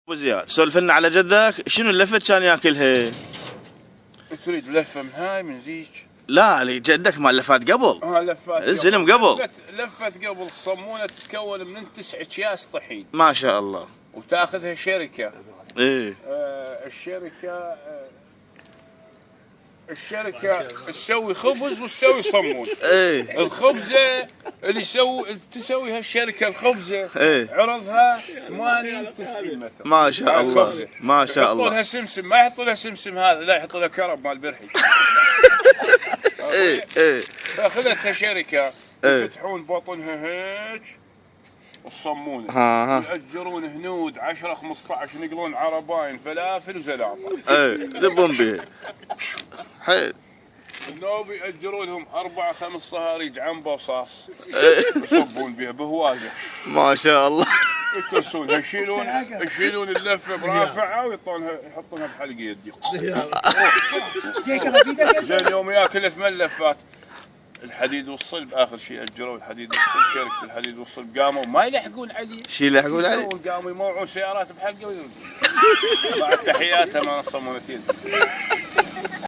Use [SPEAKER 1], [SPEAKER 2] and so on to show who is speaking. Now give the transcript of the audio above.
[SPEAKER 1] ابو زياد سولف لنا على جدك، شنو اللفه كان ياكلها؟
[SPEAKER 2] تريد لفه من هاي من ذيك؟
[SPEAKER 1] لا لي جدك مال لفات قبل.
[SPEAKER 2] لفات
[SPEAKER 1] الزلم قبل.
[SPEAKER 2] لفه قبل. الصمونه تتكون من 9 اكياس طحين.
[SPEAKER 1] ما شاء الله.
[SPEAKER 2] وتاخذها شركه.
[SPEAKER 1] ايه.
[SPEAKER 2] الشركه تسوي خبز وتسوي صمون.
[SPEAKER 1] ايه.
[SPEAKER 2] الخبزه اللي تسوي هالشركه الخبزه.
[SPEAKER 1] ايه.
[SPEAKER 2] عرضها 80 90 متر.
[SPEAKER 1] ما شاء الله ما شاء
[SPEAKER 2] يحطوا
[SPEAKER 1] الله.
[SPEAKER 2] لها سمسم، ما يحطوا لها سمسم هذا، لا يحطوا لها كرب مال برحي.
[SPEAKER 1] ايه ايه.
[SPEAKER 2] فاخذتها شركه يفتحون بطنها هيك الصمونه. يأجرون هنود 10 15 ينقلون عرباين فلافل وزلاطه.
[SPEAKER 1] ايه ذبون بيه. حيل.
[SPEAKER 2] النوب يأجرون لهم 4 5 صهاريج عنبه وصاص. يصبون بها بهواجه.
[SPEAKER 1] ما شاء الله.
[SPEAKER 2] يكسونها يشيلون اللفه برافعه يحطونها بحلق يدي. زين يوم ياكل 8 لفات. الحديد والصلب اخر شيء اجروا الحديد والصلب، شركه الحديد والصلب قاموا ما يلحقون عليه.
[SPEAKER 1] شي يلحقون عليه؟
[SPEAKER 2] قاموا يموعون سيارات بحلقه ويردون. بعد تحياتها ما نصمونتين.